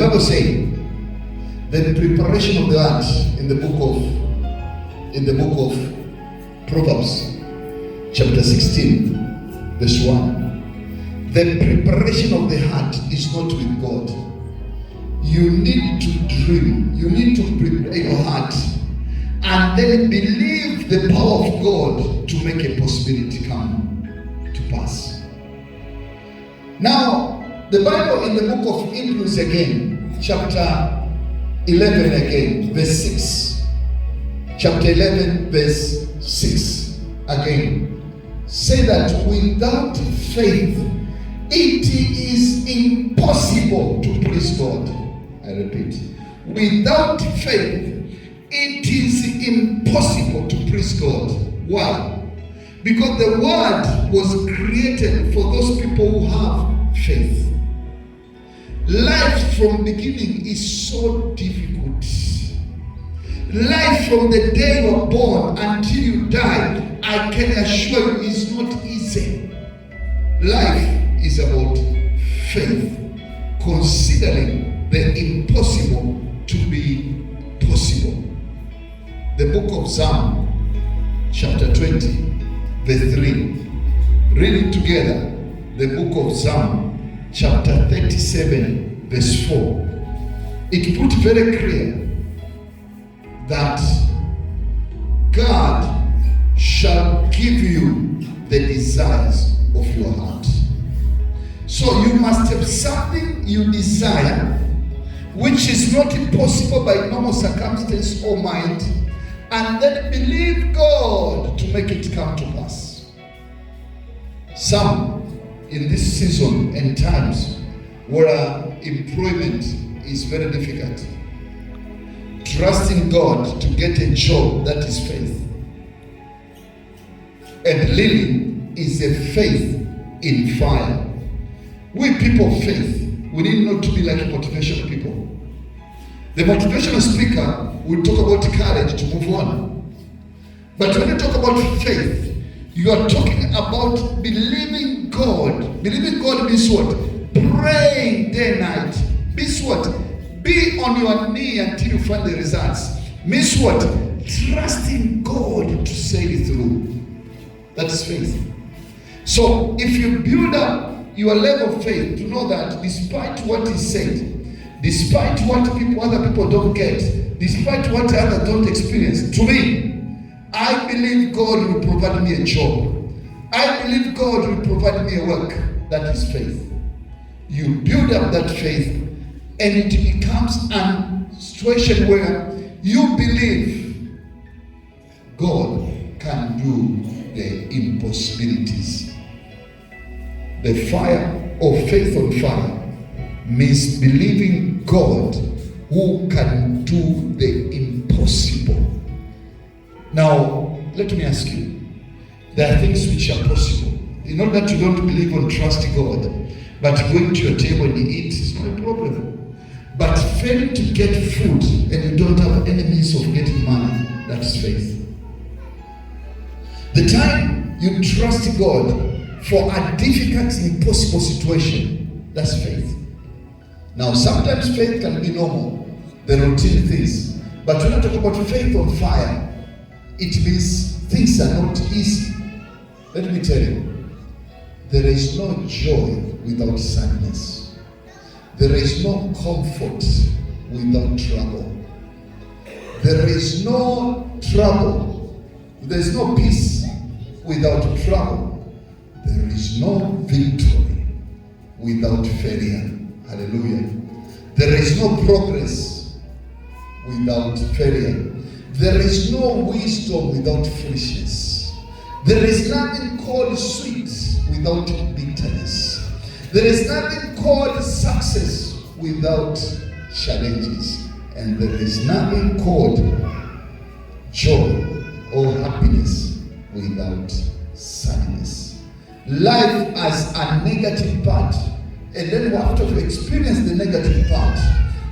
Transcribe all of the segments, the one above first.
Bible saying, the preparation of the heart in the book of Proverbs, chapter 16, verse 1. The preparation of the heart is not with God. You need to dream. You need to prepare your heart and then believe the power of God to make a possibility come to pass. Now, the Bible in the book of Hebrews again, chapter 11 again, verse 6. Chapter 11, verse 6 again. Say that without faith, it is impossible to please God. I repeat. Without faith, it is impossible to please God. Why? Because the word was created for those people who have faith. Life from beginning is so difficult. Life from the day you are born until you die, I can assure you, is not easy. Life is about faith, considering the impossible to be possible. The book of Psalm, chapter 20, verse 3. Read it together. The book of Psalm, chapter 37, verse 4. It put very clear that God shall give you the desires of your heart. So you must have something you desire, which is not impossible by normal circumstance or mind, and then believe God to make it come to pass. Some in this season and times where employment is very difficult, trusting God to get a job, that is faith. And living is a faith in fire. We people of faith, we need not to be like motivational people. The motivational speaker will talk about courage to move on. But when you talk about faith, you are talking about believing God. Believing God means what? Praying day and night. Means what? Be on your knee until you find the results. Means what? Trusting God to sail it through. That's faith. So if you build up your level of faith to know that despite what is said, despite what other people don't get, despite what others don't experience, to me, I believe God will provide me a job. I believe God will provide me a work. That is faith. You build up that faith, and it becomes a situation where you believe God can do the impossibilities. The fire of faith on fire means believing God who can do the impossible. Now, let me ask you, there are things which are possible. It's not that you don't believe or trust God, but going to your table and eat is not a problem. But failing to get food and you don't have any means of getting money, that's faith. The time you trust God for a difficult, impossible situation, that's faith. Now, sometimes faith can be normal, the routine things. But when I talk about faith on fire, it means things are not easy. Let me tell you, there is no joy without sadness. There is no comfort without trouble. There is no trouble. There is no peace without trouble. There is no victory without failure. Hallelujah. There is no progress without failure. There is no wisdom without foolishness. There is nothing called sweet without bitterness. There is nothing called success without challenges. And there is nothing called joy or happiness without sadness. Life has a negative part. And then after you experience the negative part,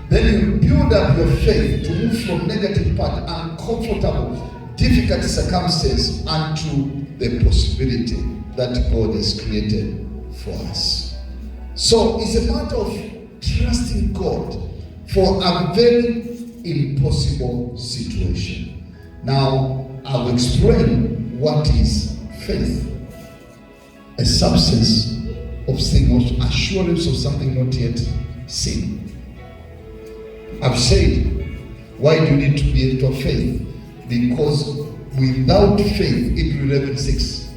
then you build up your faith to move from negative part, uncomfortable, difficult circumstances, unto the possibility that God has created for us. So it's a matter of trusting God for a very impossible situation. Now, I'll explain what is faith. A substance of things, assurance of something not yet seen. I've said, why do you need to be able to have faith? Because without faith, Hebrews 11:6,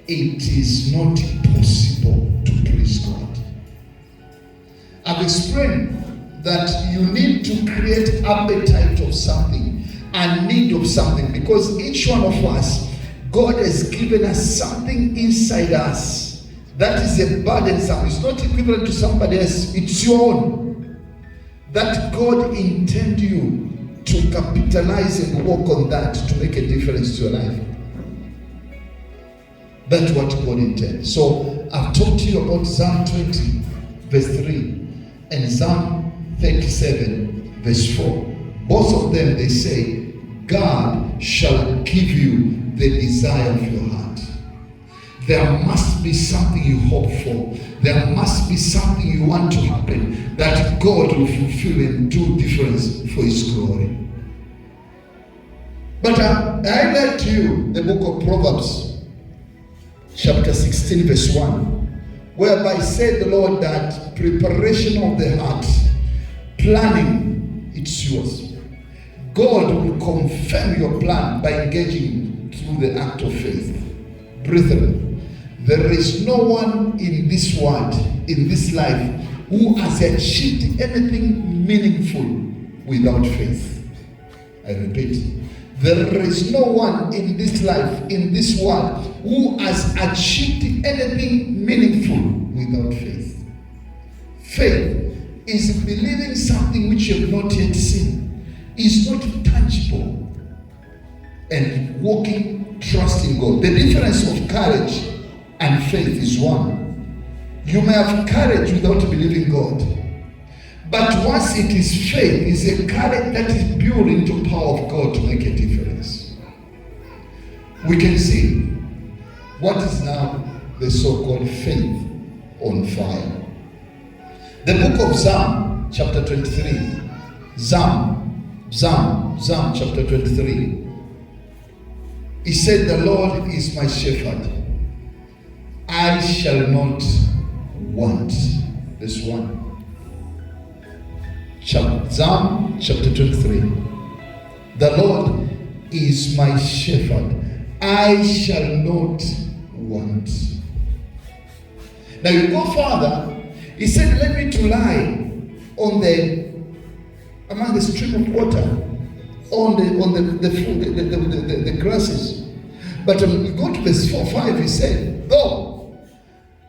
it is not possible to please God. I've explained that you need to create appetite of something, a need of something, because each one of us, God has given us something inside us that is a burdensome. It's not equivalent to somebody else. It's your own. That God intends you to capitalize and work on that to make a difference to your life. That's what God intends. So I've talked to you about Psalm 20, verse 3, and Psalm 37, verse 4. Both of them, they say, God shall give you the desire of your heart. There must be something you hope for. There must be something you want to happen that God will fulfill and do difference for His glory. But I read to you the book of Proverbs, chapter 16, verse 1, whereby said the Lord that preparation of the heart, planning, it's yours. God will confirm your plan by engaging through the act of faith. Brethren, there is no one in this world, in this life, who has achieved anything meaningful without faith. I repeat, there is no one in this life, in this world, who has achieved anything meaningful without faith. Faith is believing something which you have not yet seen, is not tangible, and walking, trusting God. The difference of courage and faith is one. You may have courage without believing God, but once it is faith, it's a courage that is built into power of God to make a difference. We can see what is now the so-called faith on fire. The book of Psalm, chapter 23. Psalm chapter 23. He said, the Lord is my shepherd. I shall not want. Verse 1. Psalm chapter 23. The Lord is my shepherd. I shall not want. Now you go further. He said, let me to lie among the stream of water, on the grasses. But when we go to verse 4-5, he said, though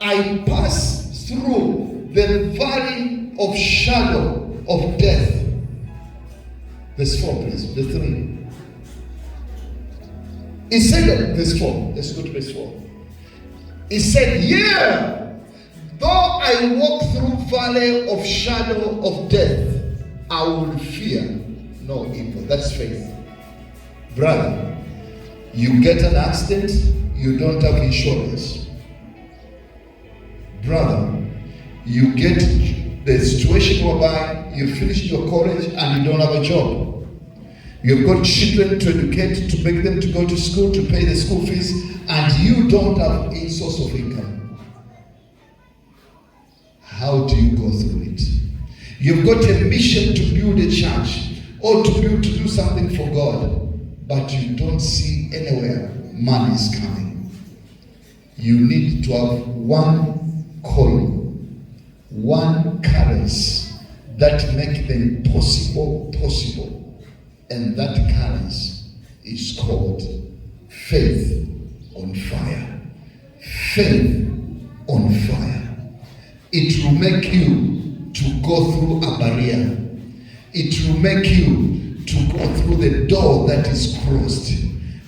I pass through the valley of shadow of death. Verse 4, please. Verse 3. He said, verse 4. Let's go to verse 4. He said, yeah, though I walk through valley of shadow of death, I will fear no evil. That's faith. Brother, you get an accident, you don't have insurance. Brother, you get the situation whereby you finished your college and you don't have a job. You've got children to educate, to make them to go to school, to pay the school fees, and you don't have a source of income. How do you go through it? You've got a mission to build a church or to do something for God, but you don't see anywhere money is coming. You need to have one coin, one currency that make the impossible possible. And that currency is called faith on fire. Faith on fire. It will make you to go through a barrier. It will make you to go through the door that is closed.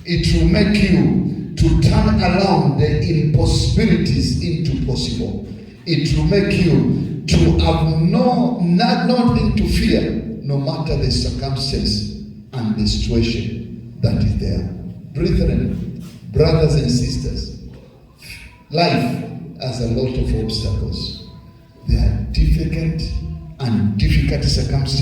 It will make you to turn around the impossibilities into possible. It will make you to have nothing to fear, no matter the circumstance and the situation that is there. Brethren, brothers and sisters, life has a lot of obstacles. There are difficult circumstances.